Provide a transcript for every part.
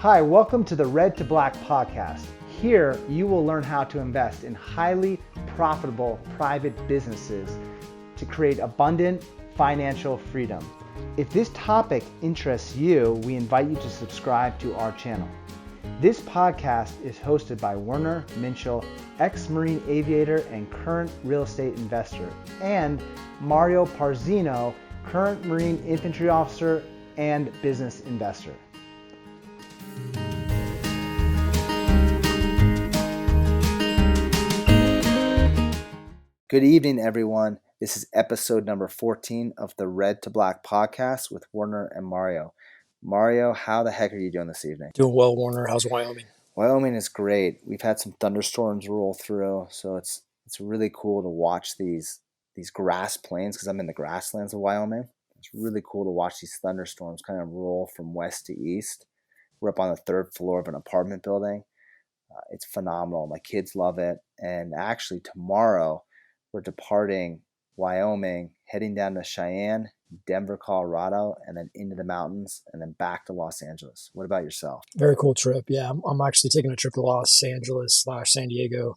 Hi, welcome to the Red to Black podcast. Here, you will learn how to invest in highly profitable private businesses to create abundant financial freedom. If this topic interests you, we invite you to subscribe to our channel. This podcast is hosted by Werner Minchel, ex-Marine aviator and current real estate investor, and Mario Parzino, current Marine infantry officer and business investor. Good evening, everyone. This is episode number 14 of the Red to Black podcast with Werner and Mario. Mario, how the heck are you doing this evening? Doing well, Werner. How's Wyoming? Wyoming is great. We've had some thunderstorms roll through, so it's really cool to watch these grass plains because I'm in the grasslands of Wyoming. It's really cool to watch these thunderstorms kind of roll from west to east. We're up on the third floor of an apartment building. It's phenomenal. My kids love it. And actually tomorrow we're departing Wyoming, heading down to Cheyenne, Denver, Colorado, and then into the mountains, and then back to Los Angeles. What about yourself? Very cool trip. Yeah, I'm actually taking a trip to Los Angeles / San Diego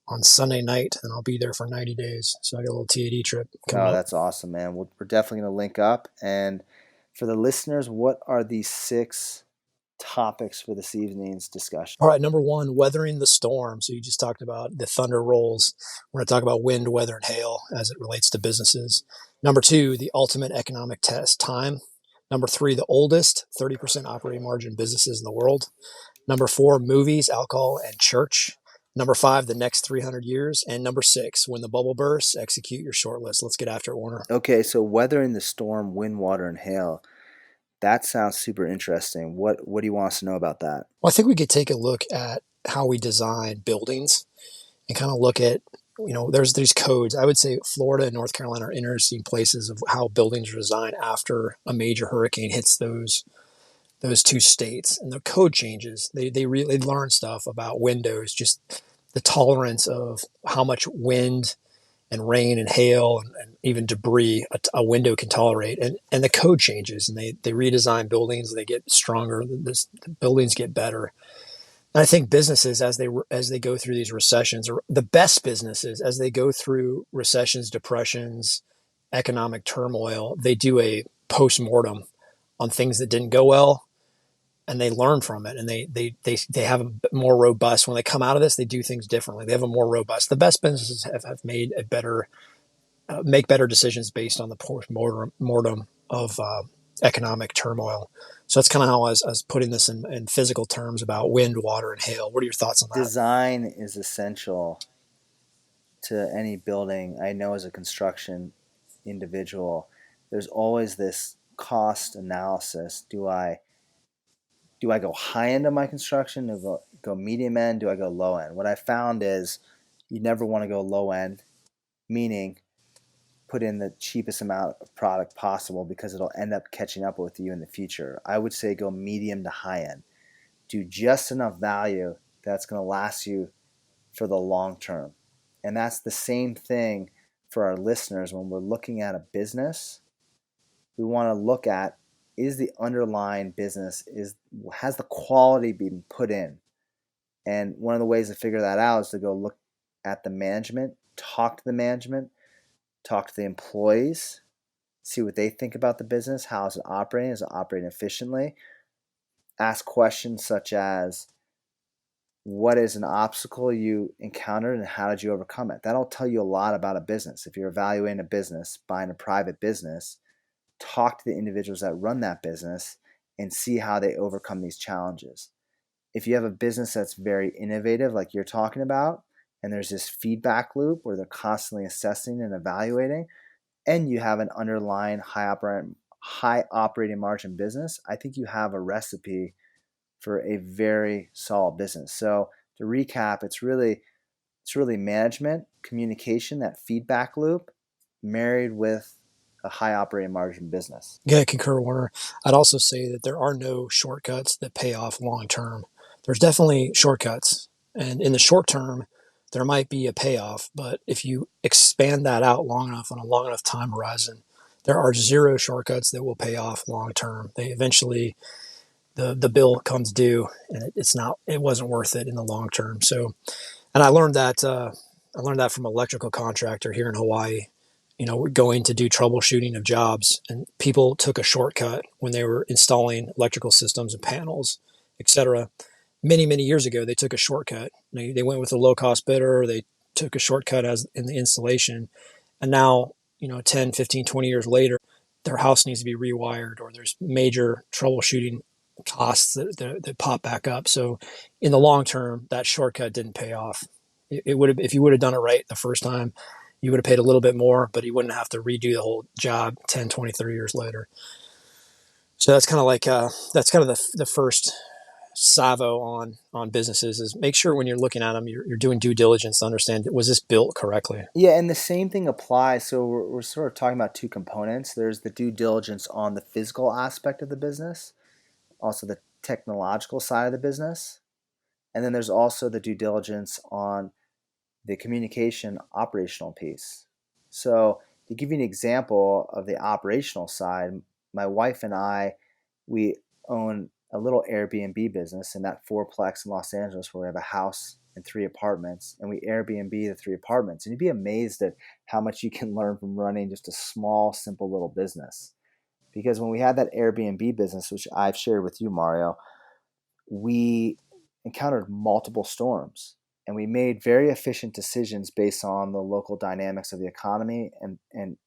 on Sunday night, and I'll be there for 90 days. So I got a little TAD trip coming up. That's awesome, man. We're definitely going to link up. And for the listeners, what are these 6 topics for this evening's discussion? All right, number 1, weathering the storm. So you just talked about the thunder rolls. We're going to talk about wind, weather, and hail as it relates to businesses. Number 2, the ultimate economic test, time. Number 3, the oldest 30% operating margin businesses in the world. Number 4, movies, alcohol, and church. Number 5, the next 300 years. And number 6, when the bubble bursts, execute your short list. Let's get after it, Warner. Okay, so weathering the storm, wind, water, and hail. That sounds super interesting. What do you want us to know about that? Well, I think we could take a look at how we design buildings and kind of look at, there's these codes. I would say Florida and North Carolina are interesting places of how buildings are designed after a major hurricane hits those 2 states, and the code changes. They really learn stuff about windows, just the tolerance of how much wind and rain and hail and even debris a window can tolerate, and the code changes, and they redesign buildings. They get stronger. The buildings get better. And I think businesses, as they go through these recessions, or the best businesses, as they go through recessions, depressions, economic turmoil, they do a post-mortem on things that didn't go well, and they learn from it, and they have a more robust, when they come out of this, they do things differently. They have a more robust. The best businesses have made a better, make better decisions based on the post-mortem of economic turmoil. So that's kind of how I was putting this in physical terms about wind, water, and hail. What are your thoughts on that? Design is essential to any building. I know as a construction individual, there's always this cost analysis. Do I go high end of my construction? Do I go medium end? Do I go low end? What I found is you never want to go low end, meaning put in the cheapest amount of product possible because it'll end up catching up with you in the future. I would say go medium to high end. Do just enough value that's going to last you for the long term. And that's the same thing for our listeners when we're looking at a business. We want to look at, is the underlying business, has the quality been put in? And one of the ways to figure that out is to go look at the management, talk to the management, talk to the employees, see what they think about the business, how is it operating, is it operating efficiently? Ask questions such as, what is an obstacle you encountered and how did you overcome it? That'll tell you a lot about a business. If you're evaluating a business, buying a private business, talk to the individuals that run that business and see how they overcome these challenges. If you have a business that's very innovative, like you're talking about, and there's this feedback loop where they're constantly assessing and evaluating, and you have an underlying high operating margin business, I think you have a recipe for a very solid business. So to recap, it's really management, communication, that feedback loop, married with a high operating margin business. Yeah, I concur, Warner. I'd also say that there are no shortcuts that pay off long term. There's definitely shortcuts, and in the short term, there might be a payoff. But if you expand that out long enough on a long enough time horizon, there are 0 shortcuts that will pay off long term. They eventually the bill comes due, and it wasn't worth it in the long term. So, and I learned that from an electrical contractor here in Hawaii. You know, going to do troubleshooting of jobs, and people took a shortcut when they were installing electrical systems and panels, etc. Many years ago, they took a shortcut. They went with a low cost bidder. They took a shortcut as in the installation, and now, 10, 15, 20 years later, their house needs to be rewired, or there's major troubleshooting costs that pop back up. So in the long term, that shortcut didn't pay off. It would have, if you would have done it right the first time, you would have paid a little bit more, but you wouldn't have to redo the whole job 10, 20, 30 years later. So that's kind of like, that's kind of the first salvo on businesses, is make sure when you're looking at them, you're doing due diligence to understand, was this built correctly? Yeah, and the same thing applies. So we're sort of talking about two components. There's the due diligence on the physical aspect of the business, also the technological side of the business, and then there's also the due diligence on the communication operational piece. So to give you an example of the operational side, my wife and I, we own a little Airbnb business in that fourplex in Los Angeles where we have a house and three apartments, and we Airbnb the three apartments. And you'd be amazed at how much you can learn from running just a small, simple little business. Because when we had that Airbnb business, which I've shared with you, Mario, we encountered multiple storms, and we made very efficient decisions based on the local dynamics of the economy, and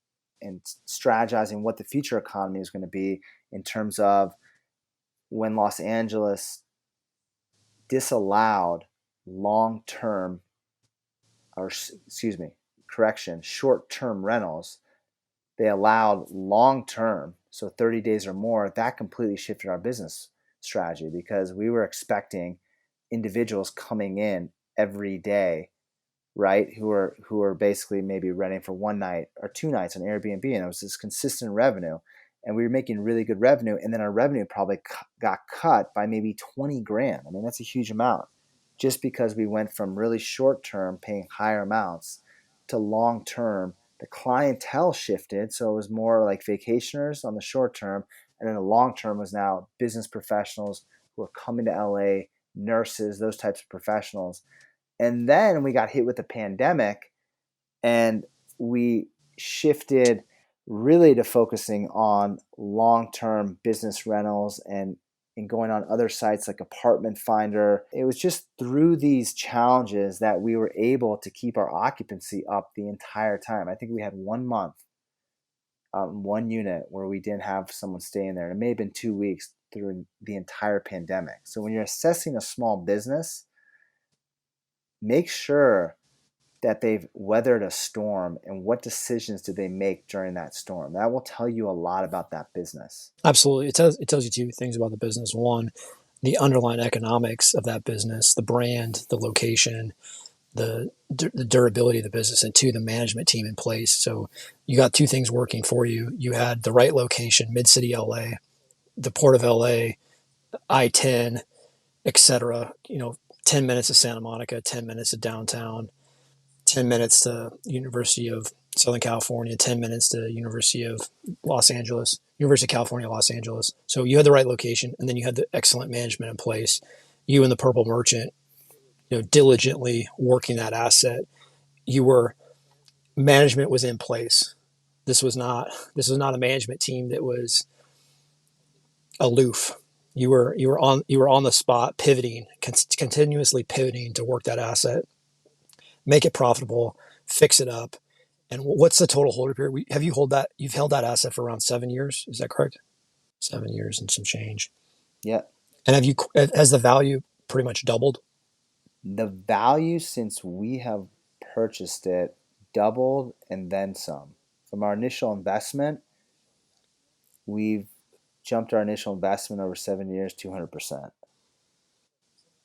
strategizing what the future economy is going to be in terms of when Los Angeles disallowed long term, or excuse me, correction, short term rentals. They allowed long term, so 30 days or more. That completely shifted our business strategy because we were expecting individuals coming in every day, right? Who are basically maybe renting for one night or two nights on Airbnb, and it was this consistent revenue, and we were making really good revenue, and then our revenue probably got cut by maybe 20 grand. I mean, that's a huge amount, just because we went from really short term paying higher amounts to long term. The clientele shifted, so it was more like vacationers on the short term, and then the long term was now business professionals who are coming to LA, nurses, those types of professionals. And then we got hit with the pandemic, and we shifted really to focusing on long-term business rentals, and going on other sites like Apartment Finder. It was just through these challenges that we were able to keep our occupancy up the entire time. I think we had 1 month, one unit where we didn't have someone staying there. It may have been 2 weeks through the entire pandemic. So when you're assessing a small business, make sure that they've weathered a storm, and what decisions did they make during that storm. That will tell you a lot about that business. Absolutely. It tells you two things about the business. One, the underlying economics of that business, the brand, the location, the durability of the business, and two, the management team in place. So you got two things working for you. You had the right location, mid city LA, the port of LA, I-10, etc. 10 minutes of Santa Monica, 10 minutes of downtown, 10 minutes to University of Southern California, 10 minutes to University of Los Angeles, University of California, Los Angeles. So you had the right location, and then you had the excellent management in place. You and the Purple Merchant, diligently working that asset. You were Management was in place. This was not a management team that was aloof. You were on the spot, pivoting, continuously pivoting to work that asset, make it profitable, fix it up. And what's the total holder period? You've held that asset for around 7 years. Is that correct? 7 years and some change. Yeah. And has the value pretty much doubled? The value since we have purchased it doubled and then some. From our initial investment, we've jumped our initial investment over 7 years 200%.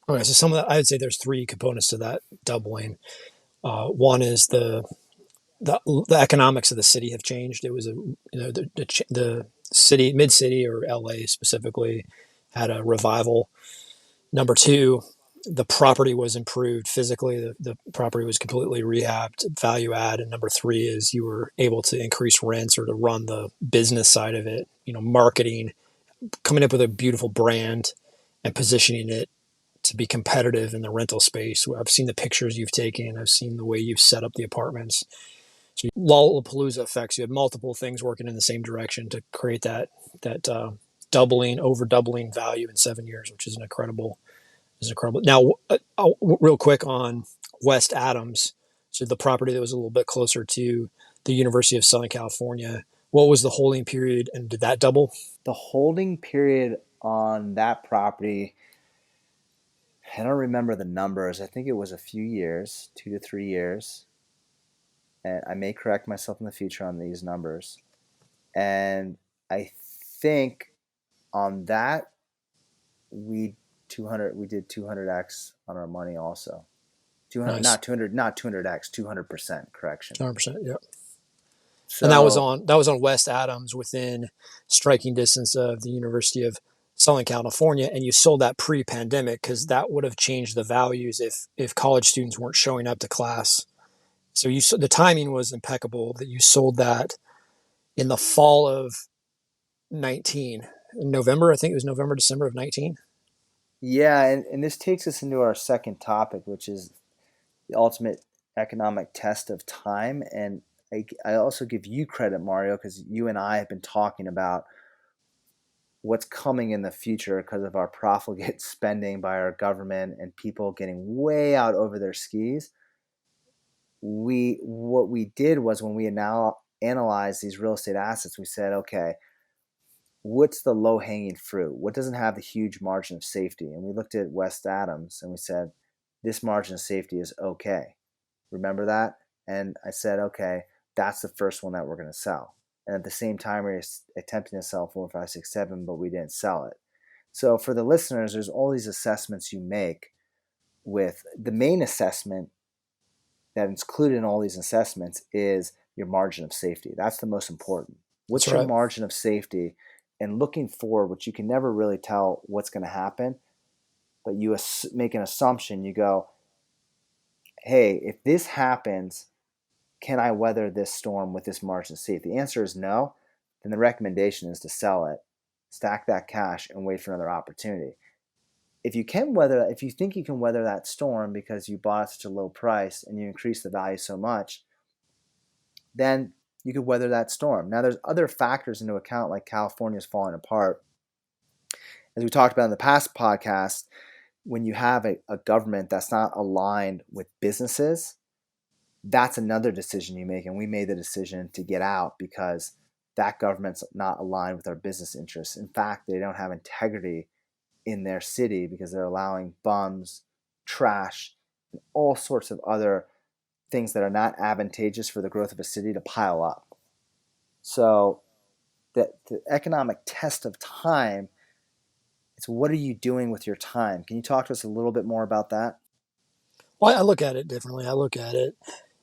Okay, so some of that, I would say there's three components to that doubling. One is the economics of the city have changed. It was the city, mid city or LA specifically, had a revival. Number two, the property was improved physically. The property was completely rehabbed, value add. And number three is you were able to increase rents or to run the business side of it, marketing, coming up with a beautiful brand and positioning it to be competitive in the rental space. I've seen the pictures you've taken. I've seen the way you've set up the apartments. So Lollapalooza effects. You had multiple things working in the same direction to create that doubling, over doubling value in 7 years, which is an incredible. Is incredible. Now, real quick on West Adams, so the property that was a little bit closer to the University of Southern California. What was the holding period, and did that double? The holding period on that property, I don't remember the numbers. I think it was a few years, 2 to 3 years. And I may correct myself in the future on these numbers. And I think on that we 200 we did 200x on our money also. 200, Nice, not 200, not 200x, 200% correction. 100%. Yeah. And So that was on West Adams, within striking distance of the University of Southern California, and you sold that pre-pandemic because that would have changed the values if college students weren't showing up to class. So the timing was impeccable that you sold that in the fall of 19, November. I think it was November, December of 19. yeah, and this takes us into our second topic, which is the ultimate economic test of time. And I also give you credit, Mario, because you and I have been talking about what's coming in the future because of our profligate spending by our government and people getting way out over their skis. What we did was, when we now analyzed these real estate assets, we said, okay, what's the low hanging fruit? What doesn't have the huge margin of safety? And we looked at West Adams and we said, this margin of safety is okay. Remember that? And I said, okay, that's the first one that we're going to sell. And at the same time, we were attempting to sell 4, 5, 6, 7, but we didn't sell it. So for the listeners, there's all these assessments you make. With the main assessment that is included in all these assessments is your margin of safety. That's the most important. That's What's your right. margin of safety? And looking forward, which you can never really tell what's going to happen, but you make an assumption. You go, hey, if this happens, can I weather this storm with this margin of safety? The answer is no. Then the recommendation is to sell it, stack that cash, and wait for another opportunity. If you think you can weather that storm because you bought at such a low price and you increase the value so much, then you could weather that storm. Now, there's other factors into account, like California's falling apart. As we talked about in the past podcast, when you have a government that's not aligned with businesses, that's another decision you make. And we made the decision to get out because that government's not aligned with our business interests. In fact, they don't have integrity in their city because they're allowing bums, trash, and all sorts of other things that are not advantageous for the growth of a city to pile up. So the economic test of time, it's what are you doing with your time? Can you talk to us a little bit more about that? Well, I look at it differently. I look at it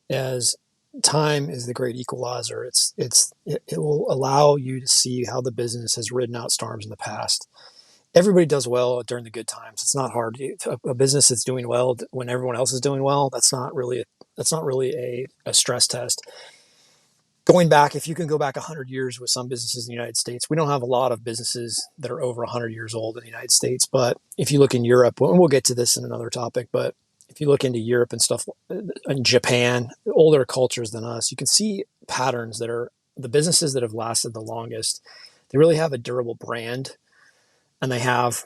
as time is the great equalizer. It will allow you to see how the business has ridden out storms in the past. Everybody does well during the good times. It's not hard. A business that's doing well when everyone else is doing well, that's not really a stress test. Going back, if you can go back 100 years with some businesses in the United States, we don't have a lot of businesses that are over 100 years old in the United States. But if you look in Europe, and we'll get to this in another topic, but if you look into Europe and stuff, in Japan, older cultures than us, you can see patterns that are the businesses that have lasted the longest. They really have a durable brand, and they have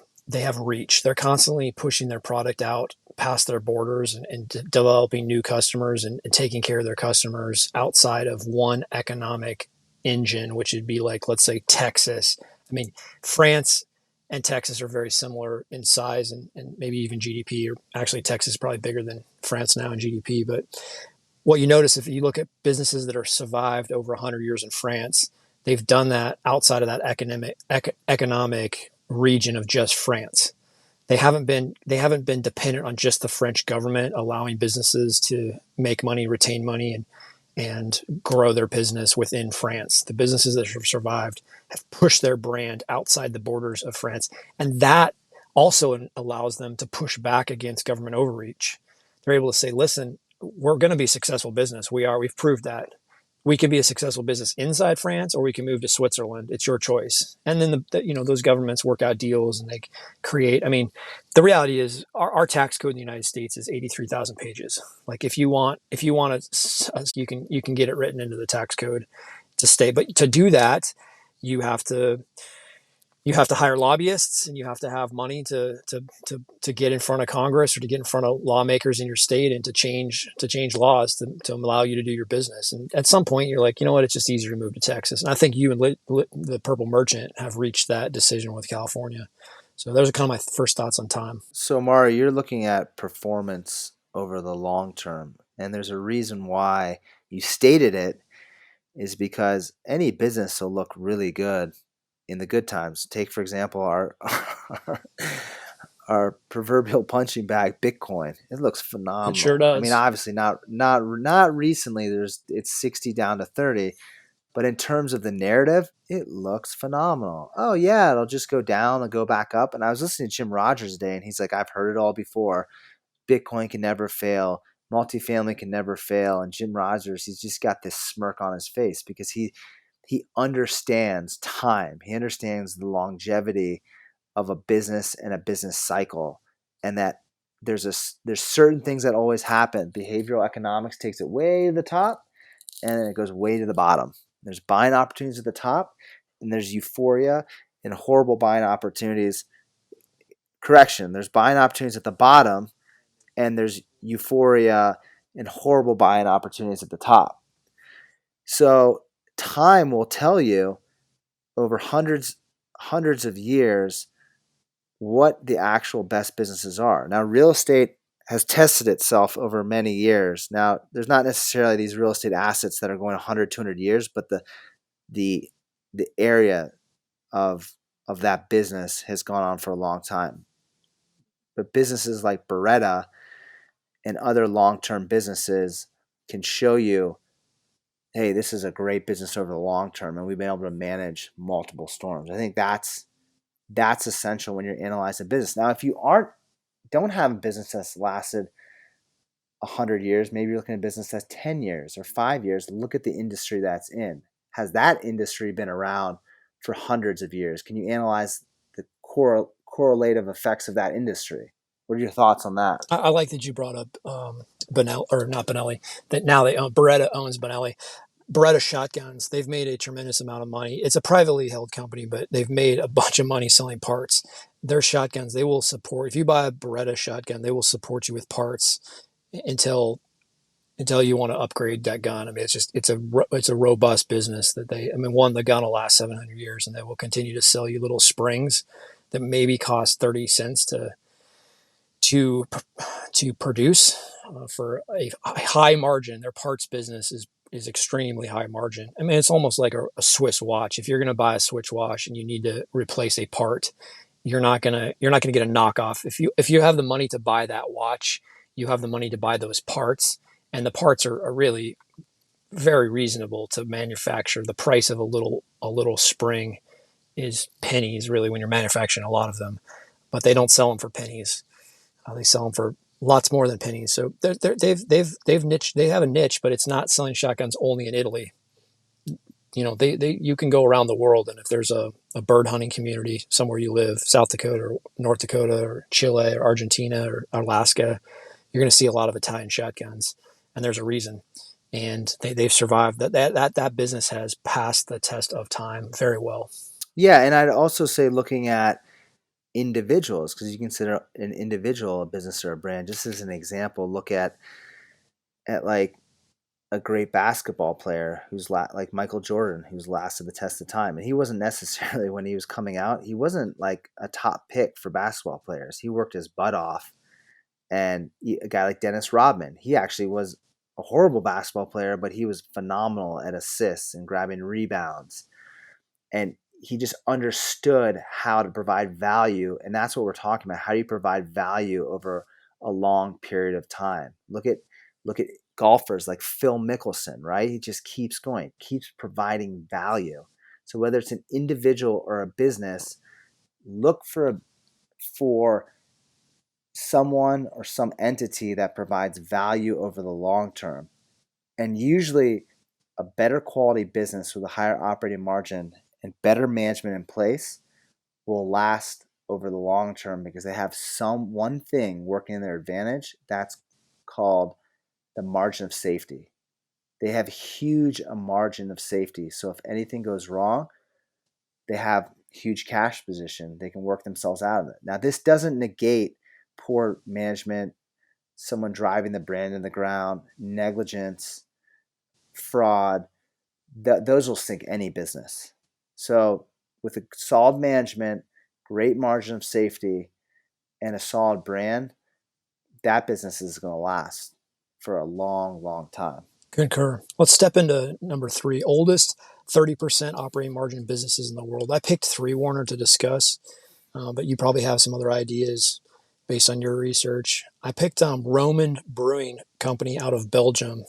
reach. They're constantly pushing their product out past their borders, and developing new customers, and taking care of their customers outside of one economic engine, which would be like, let's say, Texas. I mean, France and Texas are very similar in size, and maybe even GDP. Or actually, Texas is probably bigger than France now in GDP. But what you notice, if you look at businesses that are survived over 100 years in France, they've done that outside of that economic region of just France. They haven't been dependent on just the French government allowing businesses to make money, retain money, and grow their business within France. The businesses that have survived have pushed their brand outside the borders of France, and that also allows them to push back against government overreach. They're able to say, "Listen, we're going to be a successful business. We are. We've proved that. we can be a successful business inside France, or we can move to Switzerland. It's your choice. And then those governments work out deals and they create. I mean, the reality is our tax code in the United States is 83,000 pages. Like if you want to, you can get it written into the tax code to stay. But to do that, you have to you have to hire lobbyists and you have to have money to get in front of Congress or to get in front of lawmakers in your state and to change laws to allow you to do your business. And at some point, you're like, you know what? It's just easier to move to Texas. And I think you and the Purple Merchant have reached that decision with California. So those are kind of my first thoughts on time. So, Mari, you're looking at performance over the long term, and there's a reason why you stated it is because any business will look really good in the good times. Take, for example, our proverbial punching bag, Bitcoin. It looks It sure phenomenal. I mean, does. obviously not recently. It's 60 down to 30, but in terms of the narrative, it looks phenomenal. Oh yeah, it'll just go down and go back up. And I was listening to Jim Rogers today, and he's like, I've heard it all before. Bitcoin can never fail. Multifamily can never fail. And Jim Rogers, he's just got this smirk on his face because he understands time. He understands the longevity of a business and a business cycle, and that there's certain things that always happen. Behavioral economics takes it way to the top, and then it goes way to the bottom. There's buying opportunities at the top, and there's euphoria and horrible buying opportunities. Correction, there's buying opportunities at the bottom, and there's euphoria and horrible buying opportunities at the top. So time will tell you over hundreds of years what the actual best businesses are. Now, real estate has tested itself over many years. Now, there's not necessarily these real estate assets that are going 100, 200 years, but the the area of that business has gone on for a long time. But businesses like Beretta and other long-term businesses can show you, hey, this is a great business over the long term, and we've been able to manage multiple storms. I think that's essential when you're analyzing business. Now, if you don't have a business that's lasted 100 years, maybe you're looking at a business that's 10 years or 5 years. Look at the industry that's in. Has that industry been around for hundreds of years? Can you analyze the correlative effects of that industry? What are your thoughts on that? I like that you brought up Benelli, or not Benelli, that now they own Beretta owns Benelli. Beretta shotguns, they've made a tremendous amount of money. It's a privately held company, but they've made a bunch of money selling parts. Their shotguns, they will support, if you buy a Beretta shotgun, they will support you with parts until you want to upgrade that gun. I mean, it's a robust business that one, the gun will last 700 years and they will continue to sell you little springs that maybe cost 30 cents to to produce for a high margin. Their parts business is extremely high margin. I mean, it's almost like a Swiss watch. If you're going to buy a Swiss watch and you need to replace a part, you're not gonna get a knockoff. If you have the money to buy that watch, you have the money to buy those parts, and the parts are really very reasonable to manufacture. The price of a little spring is pennies, really, when you're manufacturing a lot of them, but they don't sell them for pennies. They sell them for lots more than pennies. So they have a niche, but it's not selling shotguns only in Italy. They you can go around the world, and if there's a bird hunting community somewhere you live, South Dakota or North Dakota or Chile or Argentina or Alaska, you're going to see a lot of Italian shotguns, and there's a reason. And they've survived. That business has passed the test of time very well. Yeah, and I'd also say looking at individuals, because you consider an individual a business or a brand. Just as an example, look at like a great basketball player like Michael Jordan, who's lasted the test of time. And he wasn't necessarily, when he was coming out, he wasn't like a top pick for basketball players. He worked his butt off. And a guy like Dennis Rodman, he actually was a horrible basketball player, but he was phenomenal at assists and grabbing rebounds. And he just understood how to provide value. And that's what we're talking about. How do you provide value over a long period of time? Look at golfers like Phil Mickelson, right? He just keeps going, keeps providing value. So whether it's an individual or a business, look for someone or some entity that provides value over the long term. And usually a better quality business with a higher operating margin and better management in place will last over the long term because they have some one thing working in their advantage. That's called the margin of safety. They have huge a margin of safety. So if anything goes wrong, they have huge cash position. They can work themselves out of it. Now, this doesn't negate poor management, someone driving the brand in the ground, negligence, fraud. Those will sink any business. So with a solid management, great margin of safety, and a solid brand, that business is going to last for a long, long time. Concur. Let's step into number three, oldest 30% operating margin businesses in the world. I picked three, Warner, to discuss, but you probably have some other ideas based on your research. I picked Roman Brewing Company out of Belgium.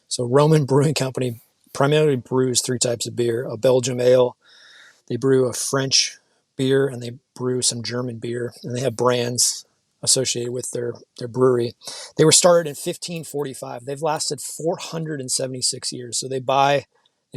So Roman Brewing Company primarily brews three types of beer: a Belgium ale, they brew a French beer, and they brew some German beer, and they have brands associated with their brewery. They were started in 1545. They've lasted 476 years. So they buy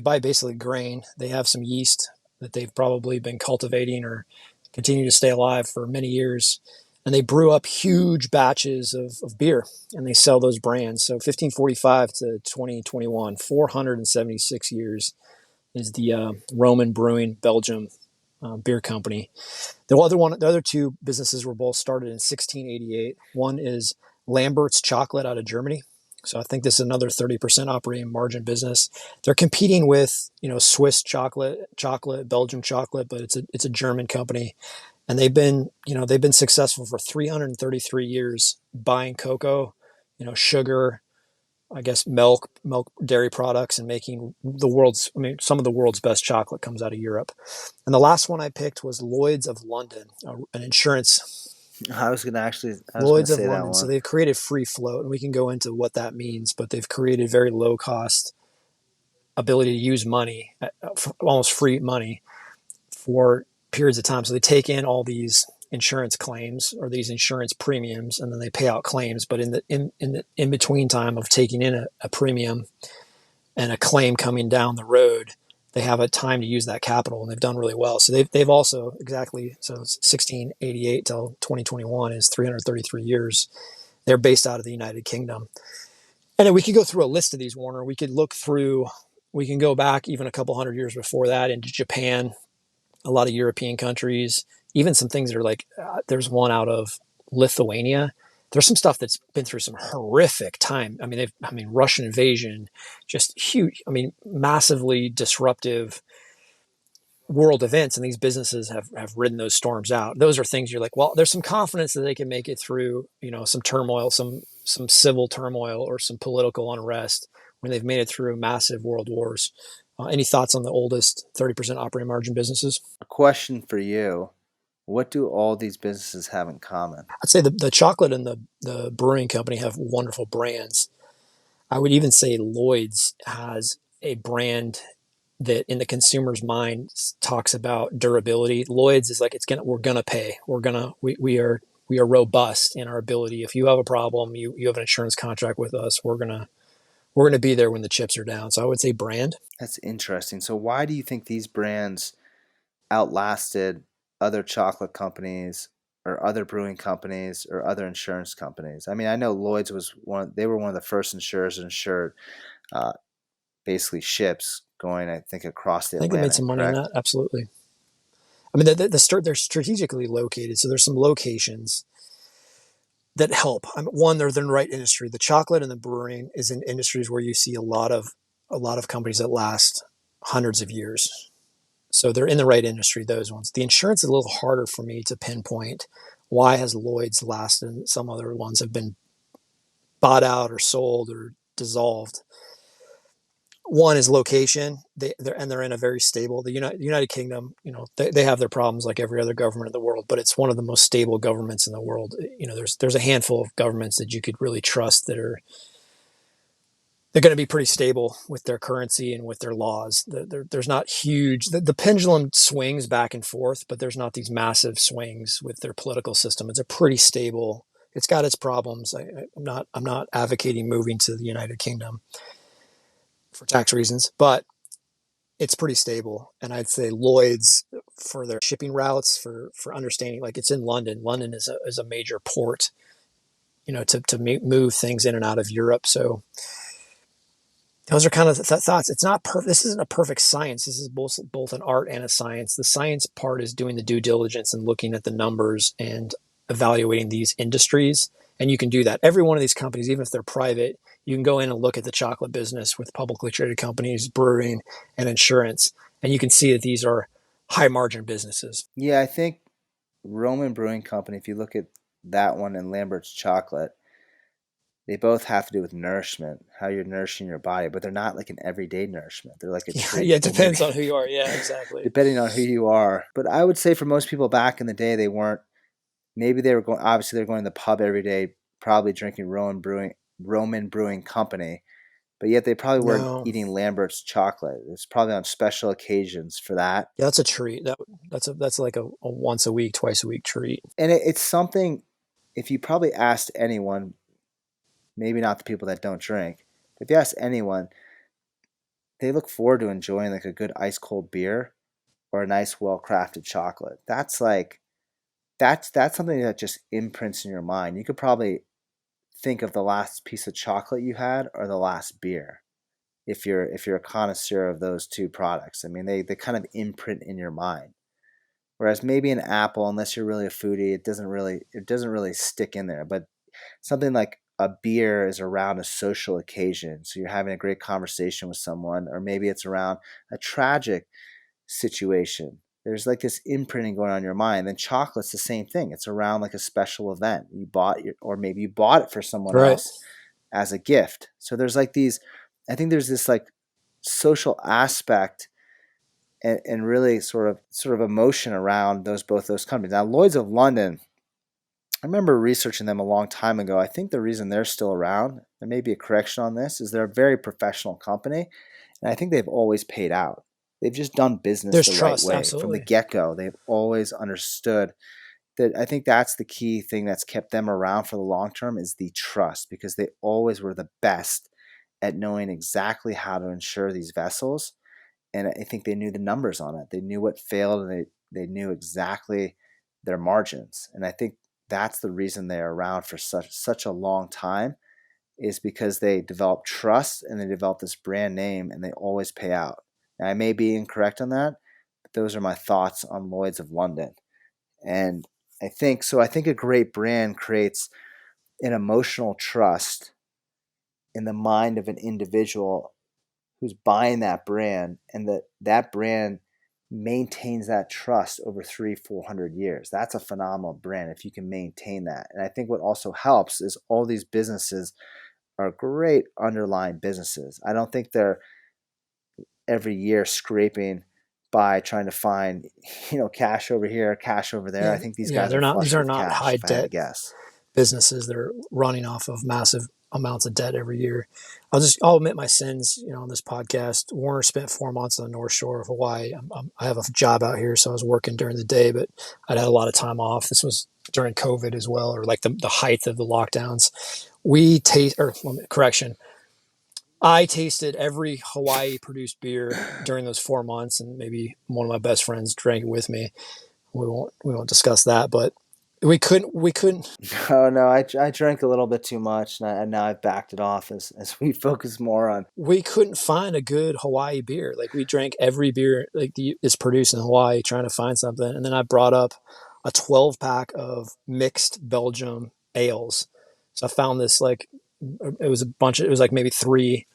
basically grain. They have some yeast that they've probably been cultivating or continue to stay alive for many years. And they brew up huge batches of beer and they sell those brands. So 1545 to 2021, 476 years is the Roman Brewing Belgium beer company. The other two businesses were both started in 1688. One is Lambert's Chocolate out of Germany. So I think this is another 30% operating margin business. They're competing with, Swiss chocolate, Belgium chocolate, but it's a German company, and they've been successful for 333 years buying cocoa, sugar, I guess milk, dairy products, and making some of the world's best chocolate comes out of Europe. And the last one I picked was Lloyd's of London, an insurance. I was going Lloyd's to of say that London. So one. they've created free float, and we can go into what that means, but they've created very low cost ability to use money, almost free money for periods of time. So they take in all these insurance claims or these insurance premiums, and then they pay out claims. But in between time of taking in a premium and a claim coming down the road, they have a time to use that capital, and they've done really well. So they've also exactly, so 1688 till 2021 is 333 years. They're based out of the United Kingdom. And then we could go through a list of these, Warner. We can go back even a couple hundred years before that into Japan, a lot of European countries, even some things that are like, there's one out of Lithuania. There's some stuff that's been through some horrific time. Russian invasion, just huge, massively disruptive world events, and these businesses have ridden those storms out. Those are things you're like, well, there's some confidence that they can make it through, some turmoil, some civil turmoil or some political unrest when they've made it through massive world wars. Any thoughts on the oldest 30% operating margin businesses? A question for you. What do all these businesses have in common? I'd say the chocolate and the brewing company have wonderful brands. I would even say Lloyd's has a brand that in the consumer's mind talks about durability. Lloyd's is like, we're gonna pay. We are robust in our ability. If you have a problem, you have an insurance contract with us. We're gonna be there when the chips are down. So I would say brand. That's interesting. So why do you think these brands outlasted other chocolate companies or other brewing companies or other insurance companies? I mean, I know Lloyd's was they were one of the first insurers that insured uh, basically ships going, I think, across the I think they made some Atlantic, money in correct? that. Absolutely. They're strategically located, so there's some locations that help. One, they're in the right industry. The chocolate and the brewing is in industries where you see a lot of companies that last hundreds of years. So they're in the right industry, those ones. The insurance is a little harder for me to pinpoint. Why has Lloyd's lasted and some other ones have been bought out or sold or dissolved? One is location. They're in a very stable. The United Kingdom, they have their problems like every other government in the world, but it's one of the most stable governments in the world. There's a handful of governments that you could really trust they're going to be pretty stable with their currency and with their laws. There's not huge. The pendulum swings back and forth, but there's not these massive swings with their political system. It's a pretty stable. It's got its problems. I'm not advocating moving to the United Kingdom. for tax reasons, but it's pretty stable. And I'd say Lloyd's for their shipping routes, for understanding, like it's in London. London is a major port, to move things in and out of Europe. So those are kind of thoughts. It's not perfect. This isn't a perfect science. This is both an art and a science. The science part is doing the due diligence and looking at the numbers and evaluating these industries. And you can do that. Every one of these companies, even if they're private, you can go in and look at the chocolate business with publicly traded companies, brewing, and insurance, and you can see that these are high margin businesses. Yeah, I think Roman Brewing Company, if you look at that one and Lambert's Chocolate, they both have to do with nourishment, how you're nourishing your body, but they're not like an everyday nourishment. They're like a Yeah, treat. yeah, it Well, maybe depends on who you are. Yeah, exactly. depending on who you are. But I would say for most people back in the day, they weren't. Maybe they were going. Obviously, they're going to the pub every day, probably drinking Roman Brewing Company. But yet they probably weren't No, eating Lambert's chocolate. It's probably on special occasions for that. yeah, that's a treat. That's like a once a week, twice a week treat. And it's something. If you probably asked anyone, maybe not the people that don't drink, but if you ask anyone, they look forward to enjoying like a good ice cold beer or a nice well crafted chocolate. That's something that just imprints in your mind. You could probably think of the last piece of chocolate you had or the last beer if you're a connoisseur of those two products. I mean, they kind of imprint in your mind. Whereas maybe an apple, unless you're really a foodie, it doesn't really stick in there. But something like a beer is around a social occasion, so you're having a great conversation with someone, or maybe it's around a tragic situation. There's like this imprinting going on in your mind. Then chocolate's the same thing. It's around like a special event. Or maybe you bought it for someone Right. else as a gift. So there's like these, I think there's this like social aspect and really sort of emotion around both those companies. Now Lloyd's of London, I remember researching them a long time ago. I think the reason they're still around, there may be a correction on this, is they're a very professional company, and I think they've always paid out. They've just done business There's the right trust, way from the absolutely. get go. They've always understood that. I think that's the key thing that's kept them around for the long term is the trust, because they always were the best at knowing exactly how to insure these vessels, and I think they knew the numbers on it. They knew what failed, and they knew exactly their margins. And I think that's the reason they're around for such a long time, is because they develop trust and they develop this brand name, and they always pay out. Now, I may be incorrect on that, but those are my thoughts on Lloyd's of London. And I think so. I think a great brand creates an emotional trust in the mind of an individual who's buying that brand, and that brand maintains that trust over 300-400 years. That's a phenomenal brand if you can maintain that. And I think what also helps is all these businesses are great underlying businesses. I don't think they're every year scraping by trying to find cash over here, cash over there. I Yeah, think these yeah, guys they're are not. These flush are with not cash, high if I had to debt guess. businesses that are running off of massive amounts of debt every year. I'll admit my sins, on this podcast. Warner spent 4 months on the North Shore of Hawaii. I have a job out here, so I was working during the day, but I'd had a lot of time off. This was during COVID as well, or like the height of the lockdowns. We taste, or correction, I tasted every Hawaii produced beer during those 4 months, and maybe one of my best friends drank it with me. We won't discuss that, but we couldn't Oh no, I drank a little bit too much, and now I've backed it off as we focus more on. we couldn't find a good Hawaii beer. Like we drank every beer is produced in Hawaii, trying to find something. And then I brought up a 12 pack of mixed Belgium ales. So I found this like it was a bunch. It was like maybe three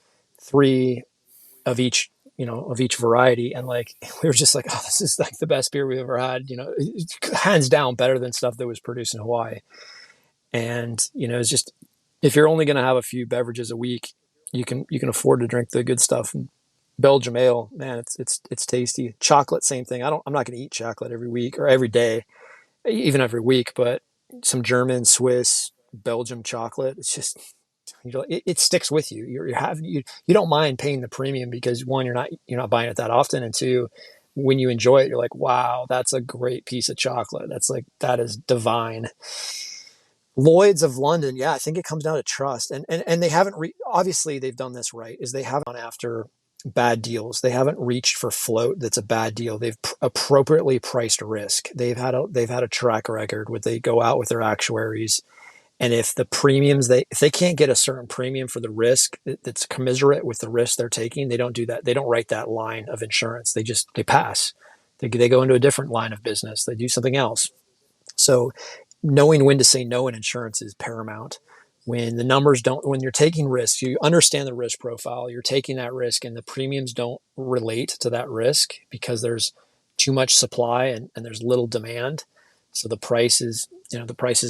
of each variety, and like we were just like, oh, this is like the best beer we've ever had. Hands down better than stuff that was produced in Hawaii. And it's just if you're only going to have a few beverages a week, you can afford to drink the good stuff. And Belgium ale, man, it's tasty. Chocolate, same thing. I'm not going to eat chocolate every week or every day, even every week, but some German, Swiss, Belgium chocolate, it's just it sticks with you. You don't mind paying the premium because one, you're not buying it that often, and two, when you enjoy it, you're like, wow, that's a great piece of chocolate. That is divine. Lloyd's of London, yeah, I think it comes down to trust, and they haven't obviously they've done this right. Is they haven't gone after bad deals. They haven't reached for float that's a bad deal. They've appropriately priced risk. They've had a track record where they go out with their actuaries, and if the premiums if they can't get a certain premium for the risk that's commiserate with the risk they're taking, they don't do that. They don't write that line of insurance. They pass. They go into a different line of business. They do something else. So knowing when to say no in insurance is paramount. When the numbers don't, when you're taking risks, you understand the risk profile, you're taking that risk and the premiums don't relate to that risk because there's too much supply and there's little demand. So the prices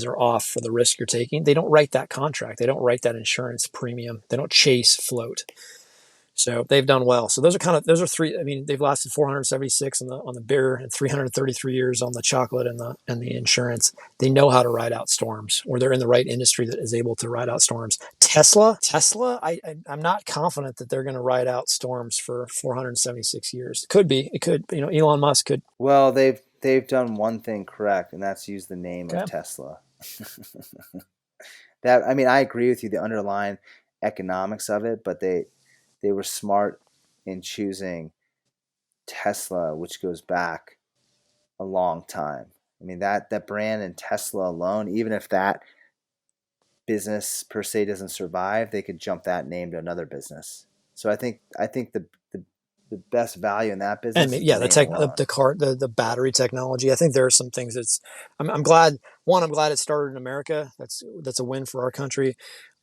are off for the risk you're taking. They don't write that contract. They don't write that insurance premium. They don't chase float. So they've done well. So those are three. I mean, they've lasted 476 on the beer and 333 years on the chocolate and the insurance. They know how to ride out storms, or they're in the right industry that is able to ride out storms. Tesla, I'm not confident that they're going to ride out storms for 476 years. It could be. It could. Elon Musk could. Well, they've done one thing correct, and that's use the name of Okay. Tesla. That, I mean, I agree with you, the underlying economics of it, but they were smart in choosing Tesla, which goes back a long time. I mean, that brand and Tesla alone, even if that business per se doesn't survive, they could jump that name to another business. So I think the best value in that And business is the yeah, name alone. the battery technology. I think there are some things that's. I'm glad. One, I'm glad it started in America. That's a win for our country.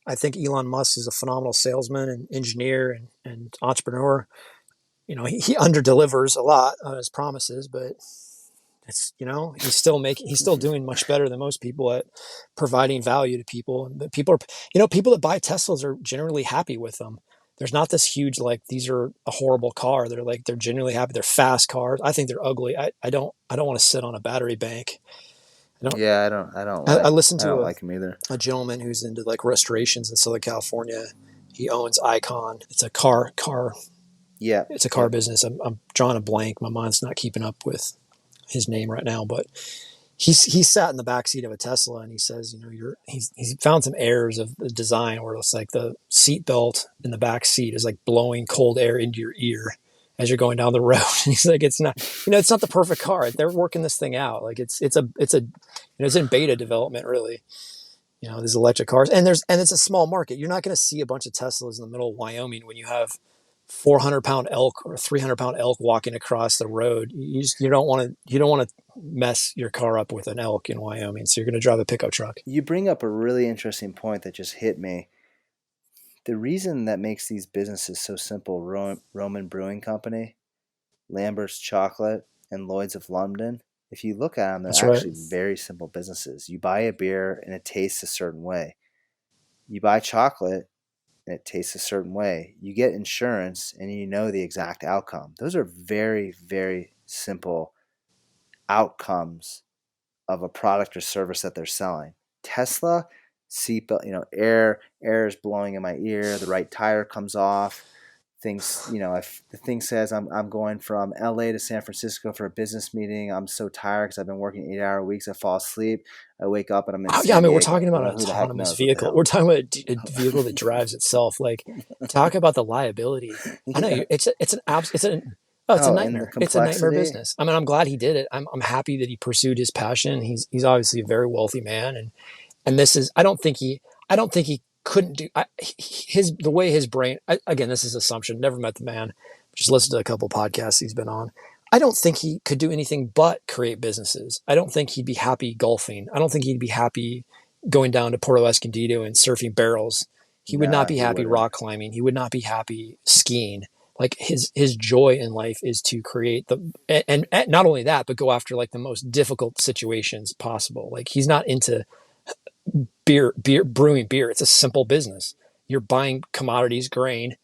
I think Elon Musk is a phenomenal salesman and engineer and entrepreneur. He under delivers a lot on his promises, but he's still doing much better than most people at providing value to people. And people that buy Teslas are generally happy with them. There's not this huge like these are a horrible car. They're genuinely happy. They're fast cars. I think they're ugly. I don't want to sit on a battery bank. I don't. Yeah, I don't I like listened I to don't a like him either. a gentleman who's into like restorations in Southern California. He owns Icon. Yeah, It's a car yep. business. I'm drawing a blank. My mind's not keeping up with his name right now, but he sat in the back seat of a Tesla and he says, he's found some errors of the design where it's like the seat belt in the back seat is like blowing cold air into your ear as you're going down the road. And he's like, it's not the perfect car. They're working this thing out. Like it's in beta development really. These electric cars, and it's a small market. You're not going to see a bunch of Teslas in the middle of Wyoming when you have 400-pound elk or 300-pound elk walking across the road. You don't want to mess your car up with an elk in Wyoming. So you're going to drive a pickup truck. You bring up a really interesting point that just hit me. The reason that makes these businesses so simple, Roman Brewing Company, Lambert's Chocolate, and Lloyd's of London, if you look at them, they're That's right. actually very simple businesses. You buy a beer and it tastes a certain way. You buy chocolate and it tastes a certain way. You get insurance and you know the exact outcome. Those are very, very simple outcomes of a product or service that they're selling. Tesla, seatbelt, air is blowing in my ear, the right tire comes off. Things, if the thing says I'm going from LA to San Francisco for a business meeting, I'm so tired because I've been working 8-hour weeks. I fall asleep. I wake up and I'm in Oh, yeah, I San mean, we're talking Diego. about an Who the heck autonomous knows what the vehicle. hell? We're talking about a vehicle that drives itself. Like, talk about the liability. I know Yeah. it's a Oh, and the nightmare. It's a nightmare complexity. business. I mean, I'm glad he did it. I'm happy that he pursued his passion. He's obviously a very wealthy man, and this is I don't think he couldn't do his the way his brain. Again, this is assumption. Never met the man. Just listened to a couple podcasts he's been on. I don't think he could do anything but create businesses. I don't think he'd be happy golfing. I don't think he'd be happy going down to Puerto Escondido and surfing barrels. He would not Nah, be he happy wouldn't. rock climbing. He would not be happy skiing. Like his joy in life is to create and not only that, but go after like the most difficult situations possible. Like he's not into beer brewing beer. It's a simple business. You're buying commodities, grain,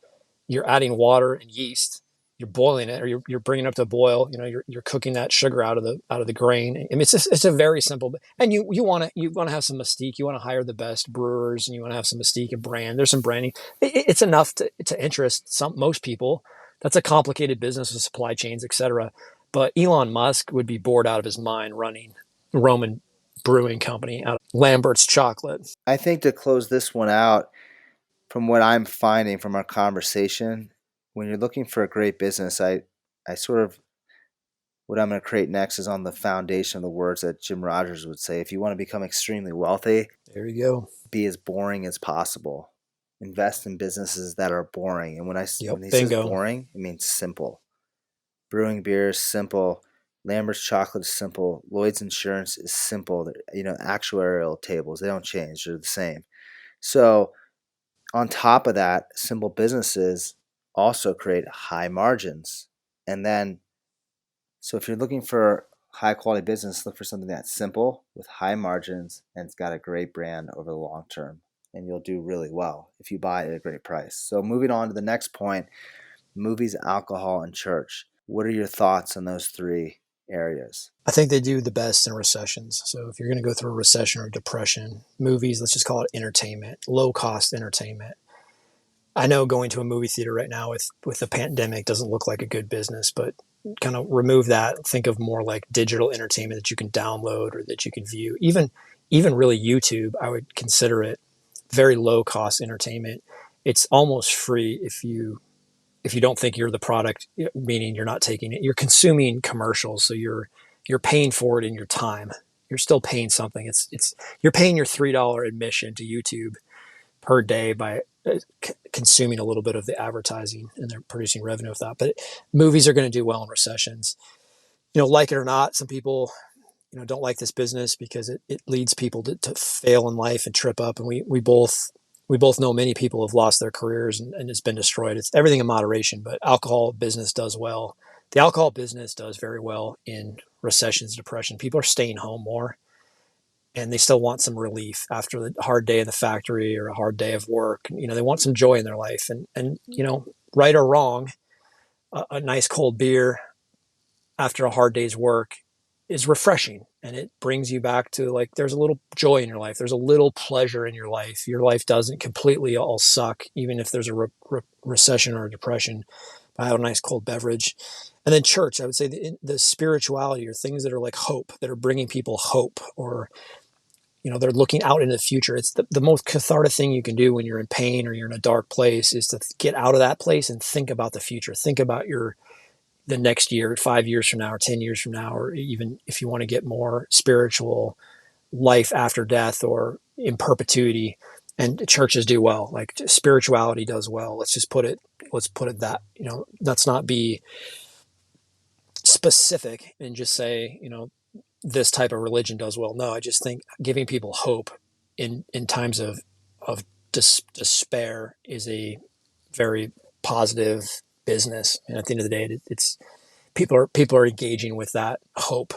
you're adding water and yeast, you're boiling it, or you're bringing it up to a boil. You're cooking that sugar out of the grain. I mean, it's a very simple. And you want to have some mystique. You want to hire the best brewers, and you want to have some mystique and brand. There's some branding. It's enough to interest most people. That's a complicated business with supply chains, etc. But Elon Musk would be bored out of his mind running Roman Brewing Company out. Lambert's chocolate. I think to close this one out, from what I'm finding from our conversation, when you're looking for a great business, I sort of what I'm going to create next is on the foundation of the words that Jim Rogers would say. If you want to become extremely wealthy, There you go. be as boring as possible. Invest in businesses that are boring. And Yep. when he says Bingo. boring, it means simple. Brewing beer is simple. Lambert's chocolate is simple. Lloyd's insurance is simple. Actuarial tables, they don't change. They're the same. So on top of that, simple businesses also create high margins. And then, so if you're looking for high quality business, look for something that's simple with high margins and it's got a great brand over the long term. And you'll do really well if you buy at a great price. So moving on to the next point, movies, alcohol, and church. What are your thoughts on those three areas? I think they do the best in recessions. So if you're going to go through a recession or depression, movies, let's just call it entertainment, low cost entertainment. I know going to a movie theater right now with the pandemic doesn't look like a good business, but kind of remove that. Think of more like digital entertainment that you can download or that you can view. Even really YouTube, I would consider it very low cost entertainment. It's almost free if you don't think you're the product, meaning you're not taking it. You're consuming commercials, so you're paying for it in your time. You're still paying something. It's you're paying your $3 admission to YouTube per day by consuming a little bit of the advertising, and they're producing revenue with that. But movies are going to do well in recessions. Like it or not, some people don't like this business because it leads people to fail in life and trip up. And we both know many people have lost their careers and it's been destroyed. It's everything in moderation, but alcohol business does well. The alcohol business does very well in recessions, depression. People are staying home more and they still want some relief after the hard day in the factory or a hard day of work. They want some joy in their life, and right or wrong, a nice cold beer after a hard day's work is refreshing, and it brings you back to, like, there's a little joy in your life. There's a little pleasure in your life. Your life doesn't completely all suck, even if there's a recession or a depression. I have a nice cold beverage. And then church, I would say the spirituality or things that are like hope, that are bringing people hope, or they're looking out into the future. It's the most cathartic thing you can do when you're in pain or you're in a dark place, is to get out of that place and think about the future. Think about the next year, 5 years from now, or 10 years from now, or even if you want to get more spiritual, life after death or in perpetuity. And churches do well, like spirituality does well. Let's put it that, let's not be specific and just say, this type of religion does well. No, I just think giving people hope in times of despair is a very positive business. And at the end of the day, it's people are engaging with that hope.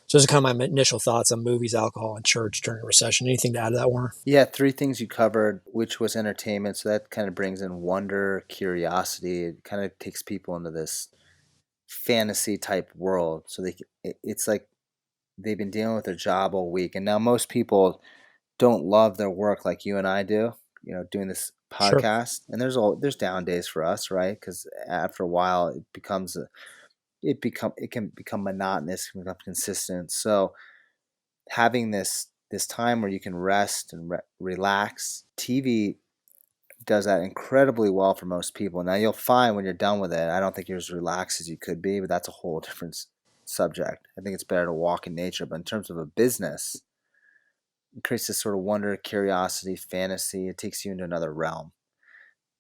So those are kind of my initial thoughts on movies, alcohol, and church during a recession. Anything to add to that, Warner? Yeah, three things you covered, which was entertainment. So that kind of brings in wonder, curiosity. It kind of takes people into this fantasy type world. So it's like they've been dealing with their job all week, and now most people don't love their work like you and I do. Doing this Sure. podcast, and there's down days for us, right? Because after a while, it can become monotonous, it can become consistent. So having this time where you can rest and relax, TV does that incredibly well for most people. Now you'll find when you're done with it, I don't think you're as relaxed as you could be, but that's a whole different subject. I think it's better to walk in nature. But in terms of a business, it creates this sort of wonder, curiosity, fantasy. It takes you into another realm.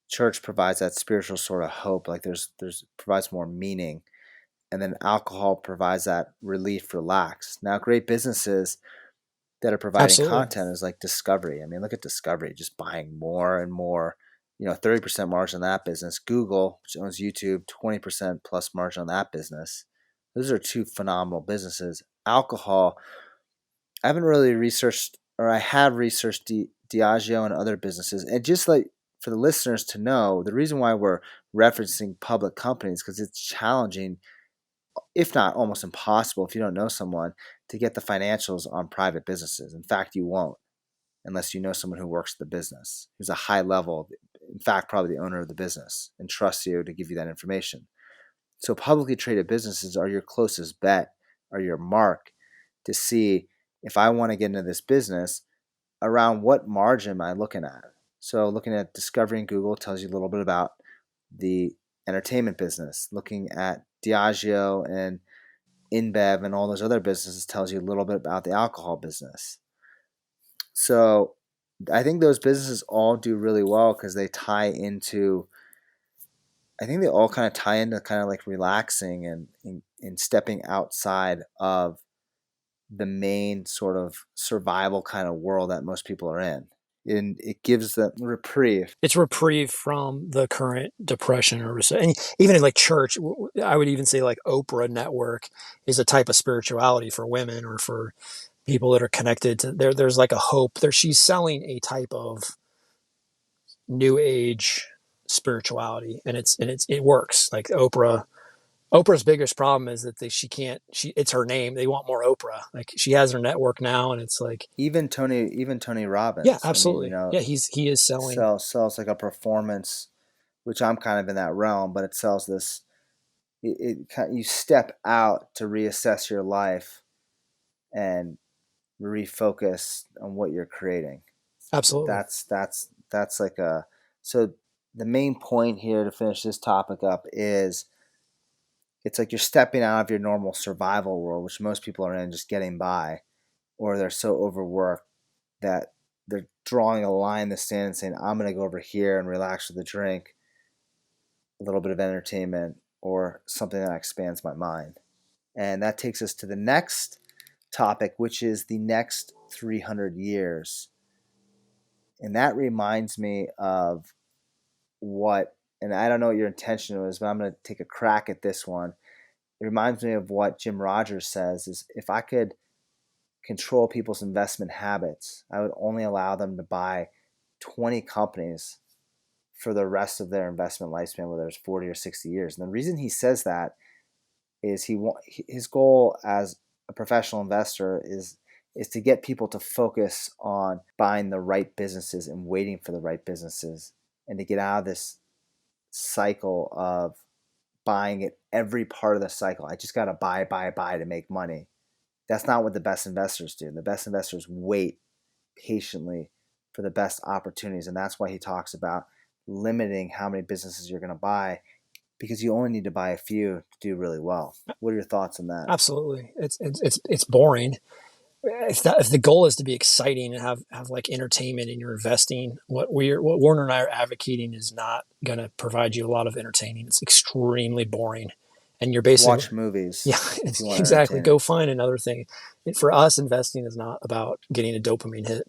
Church provides that spiritual sort of hope, like there's provides more meaning, and then alcohol provides that relief, relax. Now, great businesses that are providing Absolutely. content is like Discovery. I mean, look at Discovery, just buying more and more. 30% margin on that business. Google, which owns YouTube, 20% plus margin on that business. Those are two phenomenal businesses. Alcohol, I haven't really researched, or I have researched Diageo and other businesses. And just like for the listeners to know, the reason why we're referencing public companies, because it's challenging, if not almost impossible, if you don't know someone, to get the financials on private businesses. In fact, you won't unless you know someone who works the business, who's a high level, in fact, probably the owner of the business, and trusts you to give you that information. So publicly traded businesses are your closest bet, are your mark to see if I want to get into this business, around what margin am I looking at? So looking at Discovery in Google tells you a little bit about the entertainment business. Looking at Diageo and InBev and all those other businesses tells you a little bit about the alcohol business. So I think those businesses all do really well because they tie into, I think they all kind of tie into kind of like relaxing and stepping outside of the main sort of survival kind of world that most people are in. And it gives them reprieve. It's reprieve from the current depression or recession. Even in like church, I would even say like Oprah Network is a type of spirituality for women or for people that are connected to there. There's like a hope there. She's selling a type of new age spirituality, and it works. Like Oprah's biggest problem is that she can't. It's her name. They want more Oprah. Like she has her network now, and it's like Even Tony yeah, Robbins. I mean, absolutely. Yeah, he is selling. sells like a performance, which I'm kind of in that realm, but it sells this. You step out to reassess your life and refocus on what you're creating. Absolutely. That's like a so the main point here to finish this topic up is it's like you're stepping out of your normal survival world, which most people are in, just getting by, or they're so overworked that they're drawing a line in the sand and saying, I'm going to go over here and relax with a drink, a little bit of entertainment, or something that expands my mind. And that takes us to the next topic, which is the next 300 years. And that reminds me of what, and I don't know what your intention was, but I'm going to take a crack at this one. It reminds me of what Jim Rogers says is if I could control people's investment habits, I would only allow them to buy 20 companies for the rest of their investment lifespan, whether it's 40 or 60 years. And the reason he says that is his goal as a professional investor is to get people to focus on buying the right businesses and waiting for the right businesses and to get out of this cycle of buying at every part of the cycle. I just got to buy to make money. That's not what the best investors do. The best investors wait patiently for the best opportunities. And that's why he talks about limiting how many businesses you're going to buy because you only need to buy a few to do really well. What are your thoughts on that? Absolutely. It's boring. If the goal is to be exciting and have like entertainment in your investing, what Warner and I are advocating is not going to provide you a lot of entertaining. It's extremely boring, and you're basically Watch movies yeah, if you want exactly. entertainment. Go find another thing. For us, investing is not about getting a dopamine hit.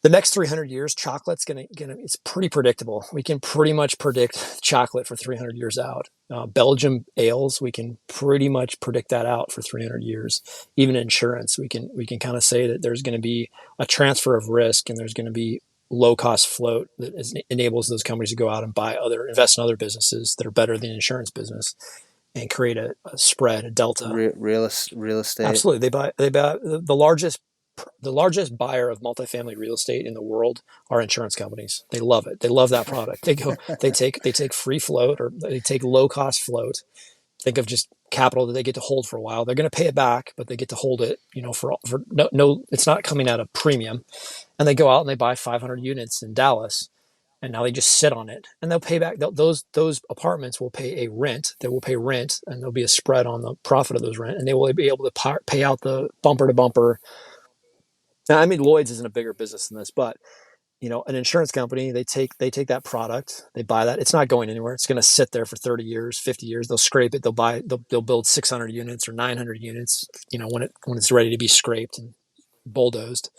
The next 300 years, chocolate's gonna it's pretty predictable. We can pretty much predict chocolate for 300 years out. Belgium ales, we can pretty much predict that out for 300 years. Even insurance, we can kind of say that there's going to be a transfer of risk, and there's going to be low cost float that enables those companies to go out and invest in other businesses that are better than the insurance business and create a spread, a delta. Real estate. Absolutely, they buy the largest buyer of multifamily real estate in the world are insurance companies. They love it. They love that product. They take free float or they take low cost float. Think of just capital that they get to hold for a while. They're going to pay it back, but they get to hold it. For no, it's not coming at a premium. And they go out and they buy 500 units in Dallas, and now they just sit on it, and they'll pay back. Those apartments will pay a rent. They will pay rent, and there'll be a spread on the profit of those rent, and they will be able to pay out the bumper to bumper. Now, I mean, Lloyd's isn't a bigger business than this, but an insurance company, they take that product, they buy that. It's not going anywhere. It's going to sit there for 30 years, 50 years. They'll scrape it. They'll build 600 units or 900 units. When it's ready to be scraped and bulldozed,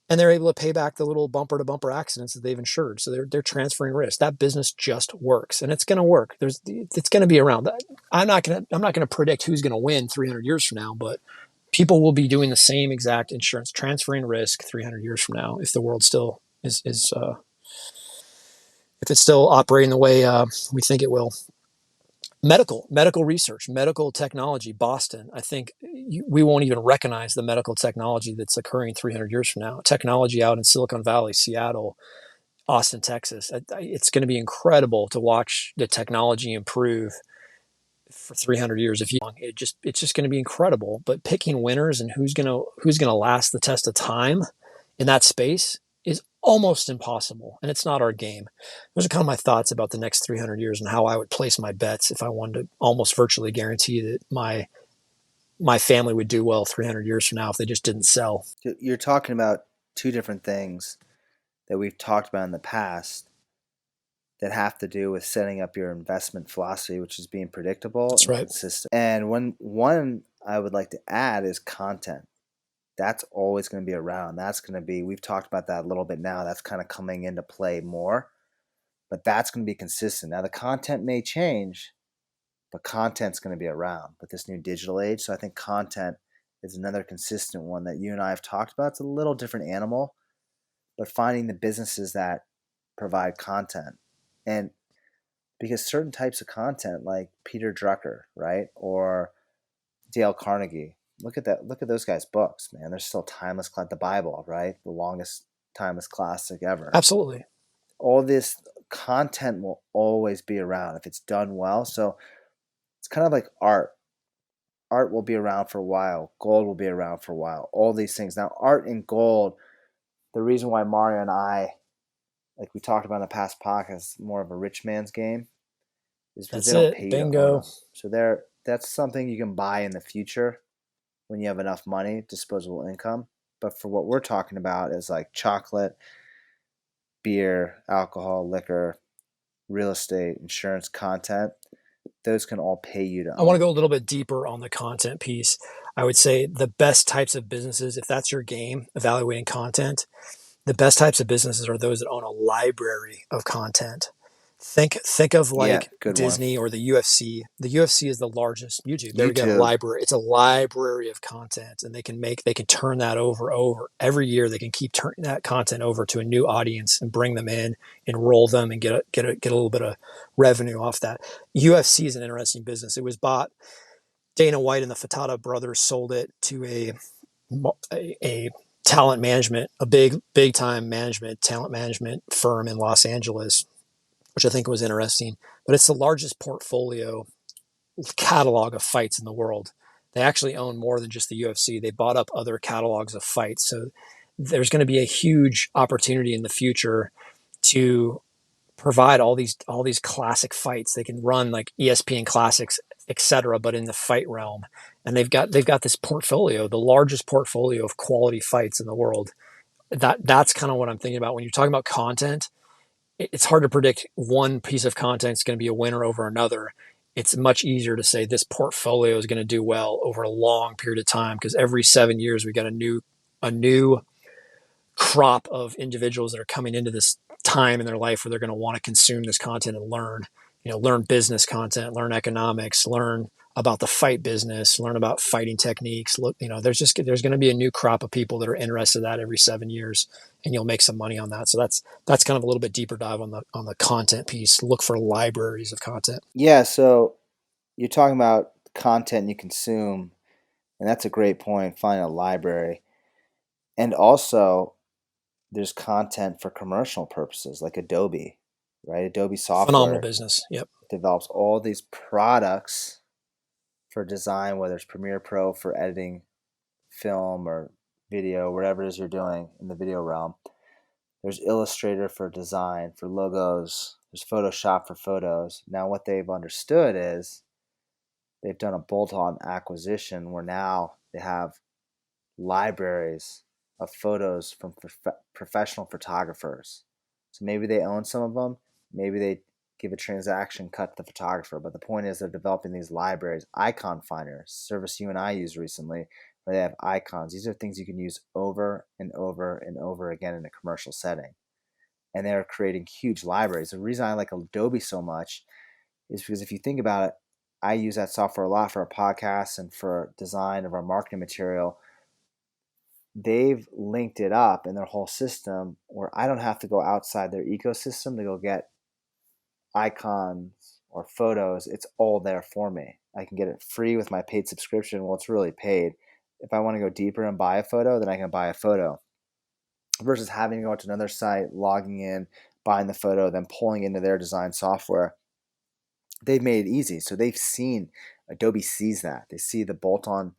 and they're able to pay back the little bumper to bumper accidents that they've insured. So they're transferring risk. That business just works, and it's going to work. It's going to be around. I'm not going to predict who's going to win 300 years from now, but people will be doing the same exact insurance, transferring risk 300 years from now if the world still is if it's still operating the way we think it will. Medical research, medical technology. Boston, I think we won't even recognize the medical technology that's occurring 300 years from now. Technology out in Silicon Valley, Seattle, Austin, Texas. It's going to be incredible to watch the technology improve for 300 years. It's just going to be incredible. But picking winners and who's going to last the test of time in that space is almost impossible, and it's not our game. Those are kind of my thoughts about the next 300 years and how I would place my bets if I wanted to almost virtually guarantee that my family would do well 300 years from now if they just didn't sell. You're talking about two different things that we've talked about in the past that have to do with setting up your investment philosophy, which is being predictable That's and right. consistent. And one I would like to add is content. That's always going to be around. That's going to be, we've talked about that a little bit now. That's kind of coming into play more, but that's going to be consistent. Now, the content may change, but content's going to be around with this new digital age. So I think content is another consistent one that you and I have talked about. It's a little different animal, but finding the businesses that provide content. And because certain types of content, like Peter Drucker, right, or Dale Carnegie, look at that. Look at those guys' books, man. They're still timeless. The Bible, right, the longest timeless classic ever. Absolutely. All this content will always be around if it's done well. So it's kind of like art. Art will be around for a while. Gold will be around for a while. All these things. Now, art and gold. The reason why Mario and I, like we talked about in the past podcast, more of a rich man's game is because they That's don't it. pay you to own Bingo. them. So that's something you can buy in the future when you have enough money, disposable income. But for what we're talking about is like chocolate, beer, alcohol, liquor, real estate, insurance, content. Those can all pay you to I want to own. go a little bit deeper on the content piece. I would say the best types of businesses, if that's your game, evaluating content, the best types of businesses are those that own a library of content. Think of Yeah, like good one. Disney or the UFC. The UFC is the largest YouTube. There we go, YouTube. library. It's a library of content, and they can turn that over every year. They can keep turning that content over to a new audience and bring them in, enroll them, and get a little bit of revenue off that. UFC is an interesting business. It was bought. Dana White and the Fatata brothers sold it to a talent management, a big time talent management firm in Los Angeles, which I think was interesting. But it's the largest portfolio catalog of fights in the world. They actually own more than just the UFC. They bought up other catalogs of fights. So there's going to be a huge opportunity in the future to provide all these classic fights. They can run like ESPN classics, etc., but in the fight realm. And they've got this portfolio, the largest portfolio of quality fights in the world. That's kind of what I'm thinking about when you're talking about content. It's hard to predict one piece of content is going to be a winner over another. It's much easier to say this portfolio is going to do well over a long period of time because every 7 years we got a new crop of individuals that are coming into this time in their life where they're going to want to consume this content and learn business content, learn economics, learn about the fight business, learn about fighting techniques. Look, there's going to be a new crop of people that are interested in that every 7 years, and you'll make some money on that. So that's kind of a little bit deeper dive on the content piece. Look for libraries of content. Yeah, so you're talking about content you consume, and that's a great point. Find a library. And also, there's content for commercial purposes, like Adobe, right? Adobe Phenomenal software business. Yep. develops all these products for design, whether it's Premiere Pro for editing film or video, whatever it is you're doing in the video realm. There's Illustrator for design, for logos. There's Photoshop for photos. Now, what they've understood is they've done a bolt on acquisition where now they have libraries of photos from professional photographers. So maybe they own some of them. Maybe they give a transaction cut to the photographer. But the point is, they're developing these libraries, icon finders, service you and I used recently, where they have icons. These are things you can use over and over and over again in a commercial setting. And they're creating huge libraries. The reason I like Adobe so much is because if you think about it, I use that software a lot for our podcasts and for design of our marketing material. They've linked it up in their whole system where I don't have to go outside their ecosystem to go get icons or photos. It's all there for me. I can get it free with my paid subscription. Well, it's really paid. If I want to go deeper and buy a photo, then I can buy a photo versus having to go to another site, logging in, buying the photo, then pulling into their design software. They've made it easy. So they've seen, Adobe sees that. They see the bolt on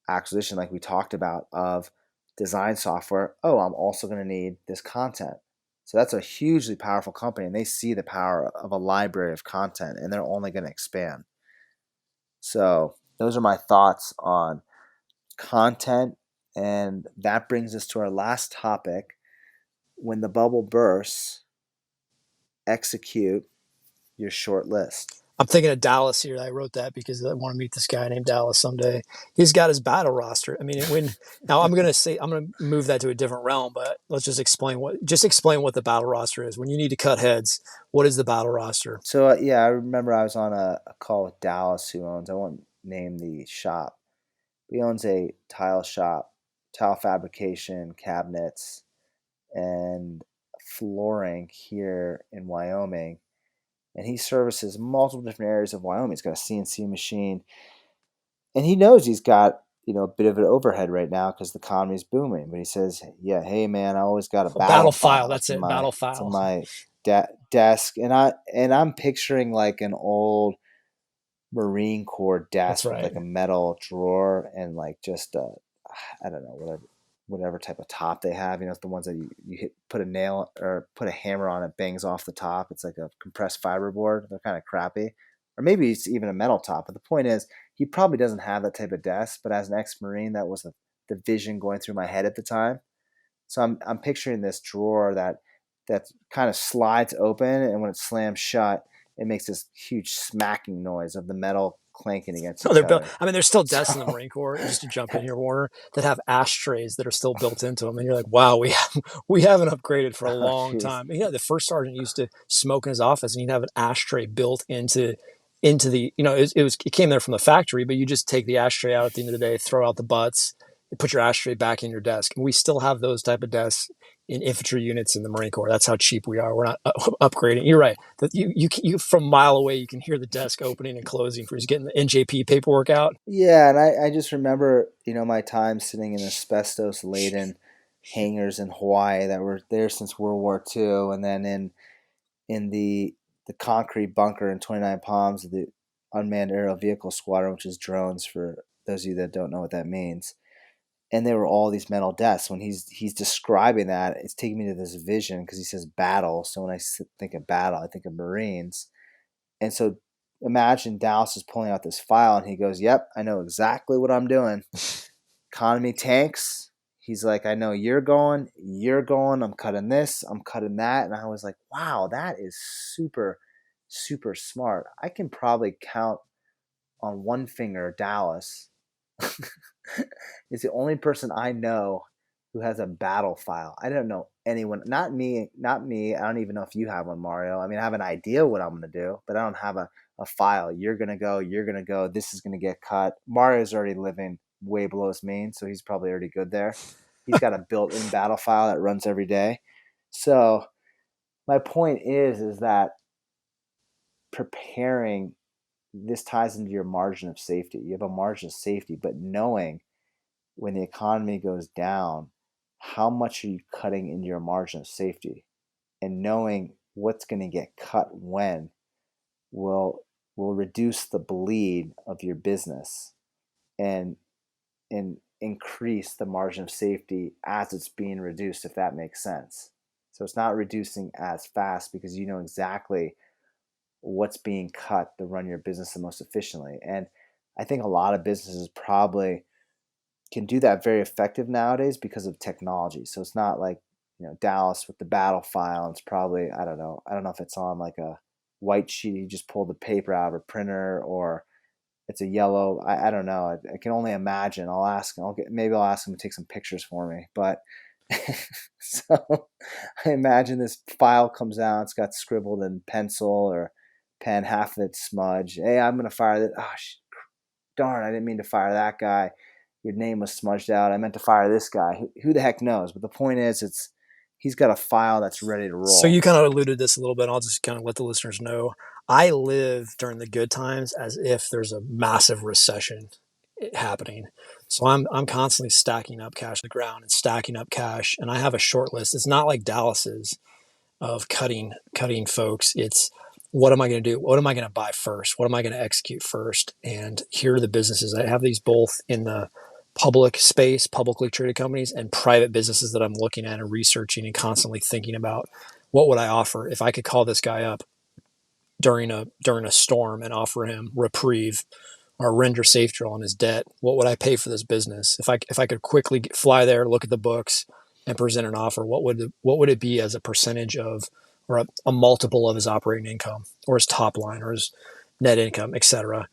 acquisition, like we talked about, of design software. Oh, I'm also going to need this content. So that's a hugely powerful company, and they see the power of a library of content, and they're only going to expand. So those are my thoughts on content, and that brings us to our last topic. When the bubble bursts, execute your short list. I'm thinking of Dallas here. I wrote that because I want to meet this guy named Dallas someday. He's got his battle roster. I mean, when now I'm gonna move that to a different realm, but let's just explain what the battle roster is. When you need to cut heads, what is the battle roster? So yeah, I remember I was on a call with Dallas, who owns, I won't name the shop. He owns a tile shop, tile fabrication, cabinets, and flooring here in Wyoming. And he services multiple different areas of Wyoming. He's got a CNC machine, and he knows he's got a bit of an overhead right now because the economy's booming. But he says, "Yeah, hey man, I always got a Oh, battle battle file. file. That's it. Battle It's in file. my desk," and I'm picturing like an old Marine Corps That's desk with right. like a metal drawer and like just I don't know, whatever type of top they have. It's the ones that you hit, put a nail or put a hammer on, it bangs off the top. It's like a compressed fiberboard. They're kind of crappy, or maybe it's even a metal top. But the point is, he probably doesn't have that type of desk. But as an ex-marine, that was the vision going through my head at the time. So I'm picturing this drawer that kind of slides open, and when it slams shut, it makes this huge smacking noise of the metal clanking against No, each they're built. other. I mean, there's still desks in the So, Marine Corps. Just to jump in here, Warner, that have ashtrays that are still built into them, and you're like, wow, we haven't upgraded for a oh long jeez, time. The first sergeant used to smoke in his office, and he'd have an ashtray built into the. It came there from the factory, but you just take the ashtray out at the end of the day, throw out the butts, and put your ashtray back in your desk. And we still have those type of desks in infantry units in the Marine Corps. That's how cheap we are. We're not upgrading. You're right. That you from a mile away, you can hear the desk opening and closing for he's getting the NJP paperwork out. yeah, and I just remember my time sitting in asbestos laden hangars in Hawaii that were there since World War II, and then in the concrete bunker in 29 Palms of the Unmanned Aerial Vehicle Squadron, which is drones for those of you that don't know what that means. And there were all these metal desks. When he's describing that, it's taking me to this vision because he says battle. So when I think of battle, I think of Marines. And so imagine Dallas is pulling out this file, and he goes, "Yep, I know exactly what I'm doing. Economy tanks." He's like, "I know you're going. I'm cutting this, I'm cutting that." And I was like, "Wow, that is super, super smart. I can probably count on one finger Dallas is the only person I know who has a battle file. I don't know anyone. Not me. Not me. I don't even know if you have one, Mario. I mean, I have an idea what I'm going to do, but I don't have a file. You're going to go. You're going to go. This is going to get cut. Mario's already living way below his means, so he's probably already good there. He's got a built-in battle file that runs every day. So my point is that preparing this ties into your margin of safety. You have a margin of safety, but knowing when the economy goes down, how much are you cutting into your margin of safety? And knowing what's going to get cut when will reduce the bleed of your business and increase the margin of safety as it's being reduced, if that makes sense. So it's not reducing as fast because you know exactly what's being cut to run your business the most efficiently. And I think a lot of businesses probably can do that very effective nowadays because of technology. So it's not like Dallas with the battle file. It's probably I don't know if it's on like a white sheet. You just pull the paper out of a printer, or it's a yellow. I don't know. I can only imagine. Maybe I'll ask him to take some pictures for me. But so I imagine this file comes out. It's got scribbled in pencil or pen, half of it smudged. Hey, I'm gonna fire this. Oh, darn, I didn't mean to fire that guy. Your name was smudged out. I meant to fire this guy. Who the heck knows? But the point is, he's got a file that's ready to So roll. you kind of alluded this a little bit. I'll just kind of let the listeners know. I live during the good times as if there's a massive recession happening. So I'm constantly stacking up cash on the ground and stacking up cash, and I have a short list. It's not like Dallas's of cutting folks. It's what am I going to do? What am I going to buy first? What am I going to execute first? And here are the businesses. I have these both in the public space, publicly traded companies, and private businesses that I'm looking at and researching and constantly thinking about what would I offer if I could call this guy up during a storm and offer him reprieve or render safe draw on his debt. What would I pay for this business if I could quickly fly there, look at the books, and present an offer? What would it be as a percentage of or a multiple of his operating income or his top line or his net income, etc.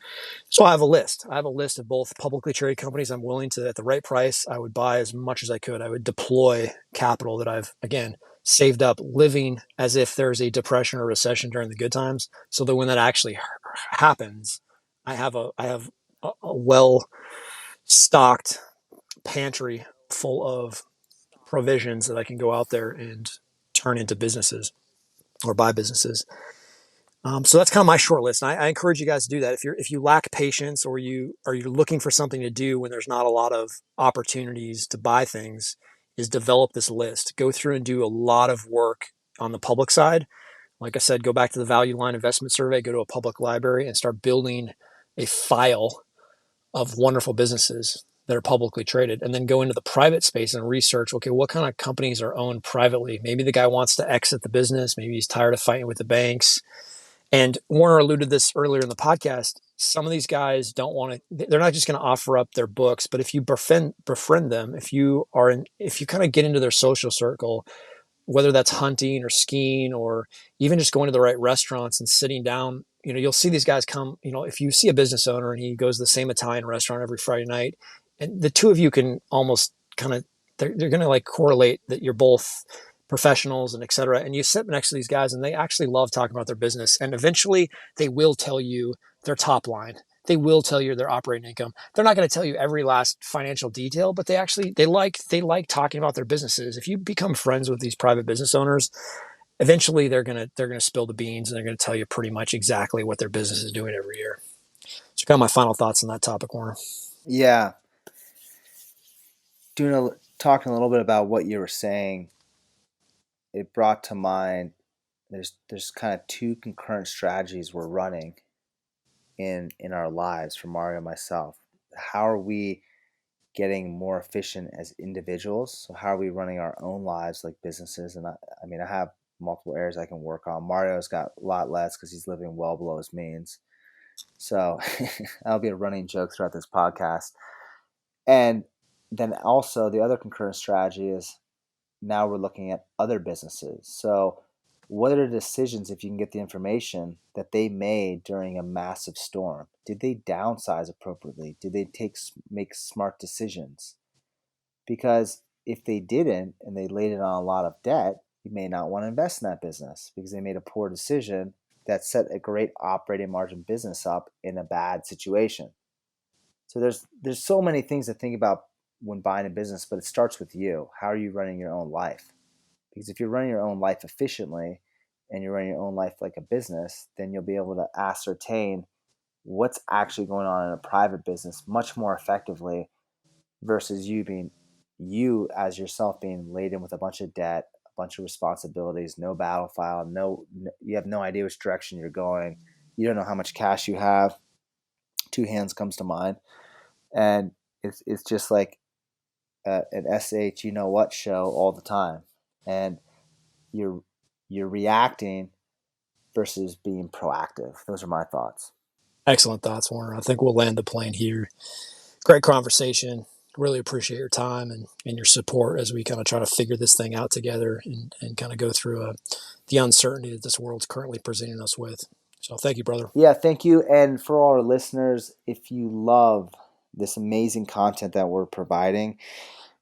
So I have a list. I have a list of both publicly traded companies I'm willing to, at the right price, I would buy as much as I could. I would deploy capital that I've, again, saved up, living as if there's a depression or recession during the good times, so that when that actually happens, I have a well stocked pantry full of provisions that I can go out there and turn into businesses or buy businesses. So that's kind of my short list. And I encourage you guys to do that. If you lack patience or you're looking for something to do when there's not a lot of opportunities to buy things, is develop this list. Go through and do a lot of work on the public side. Like I said, go back to the Value Line Investment Survey, go to a public library, and start building a file of wonderful businesses that are publicly traded, and then go into the private space and research, okay, what kind of companies are owned privately? Maybe the guy wants to exit the business. Maybe he's tired of fighting with the banks. And Warner alluded this earlier in the podcast. Some of these guys don't want to, they're not just going to offer up their books, but if you befriend them, if you kind of get into their social circle, whether that's hunting or skiing or even just going to the right restaurants and sitting down, you'll see these guys come, if you see a business owner and he goes to the same Italian restaurant every Friday night, and the two of you can almost kind of, they're going to like correlate that you're both professionals and et cetera. And you sit next to these guys and they actually love talking about their business. And eventually they will tell you their top line. They will tell you their operating income. They're not going to tell you every last financial detail, but they like talking about their businesses. If you become friends with these private business owners, eventually they're going to spill the beans and they're going to tell you pretty much exactly what their business is doing every year. So kind of my final thoughts on that topic, Warner. Yeah. Talking a little bit about what you were saying, it brought to mind there's kind of two concurrent strategies we're running in our lives for Mario and myself. How are we getting more efficient as individuals? So how are we running our own lives like businesses? And I mean, I have multiple areas I can work on. Mario's got a lot less because he's living well below his means. So that'll be a running joke throughout this podcast. And then also the other concurrent strategy is now we're looking at other businesses. So what are the decisions, if you can get the information, that they made during a massive storm? Did they downsize appropriately? Did they make smart decisions? Because if they didn't and they laid it on a lot of debt, you may not want to invest in that business because they made a poor decision that set a great operating margin business up in a bad situation. So there's so many things to think about when buying a business, but it starts with you. How are you running your own life? Because if you're running your own life efficiently and you're running your own life like a business, then you'll be able to ascertain what's actually going on in a private business much more effectively versus you as yourself being laden with a bunch of debt, a bunch of responsibilities, no battle file, you have no idea which direction you're going. You don't know how much cash you have. Two hands comes to mind. And it's just like an SH you know what show all the time. And you're reacting versus being proactive. Those are my thoughts. Excellent thoughts, Warner. I think we'll land the plane here. Great conversation. Really appreciate your time and your support as we kind of try to figure this thing out together and kind of go through the uncertainty that this world's currently presenting us with. So thank you, brother. Yeah, thank you. And for all our listeners, if you love this amazing content that we're providing,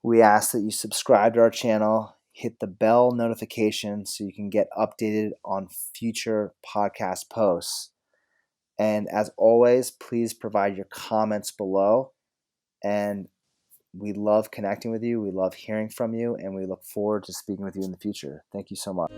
we ask that you subscribe to our channel, hit the bell notification so you can get updated on future podcast posts. And as always, please provide your comments below. And we love connecting with you. We love hearing from you. And we look forward to speaking with you in the future. Thank you so much.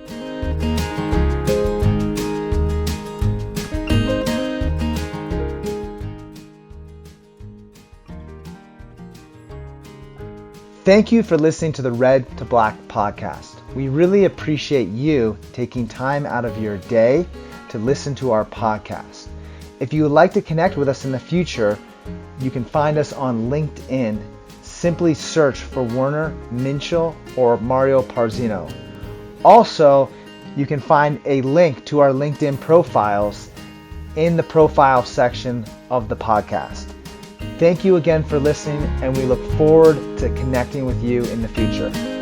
Thank you for listening to the Red to Black podcast. We really appreciate you taking time out of your day to listen to our podcast. If you would like to connect with us in the future, you can find us on LinkedIn simply search for Werner Minchel or Mario Parzino. Also, you can find a link to our LinkedIn profiles in the profile section of the podcast. Thank you again for listening, and we look forward to connecting with you in the future.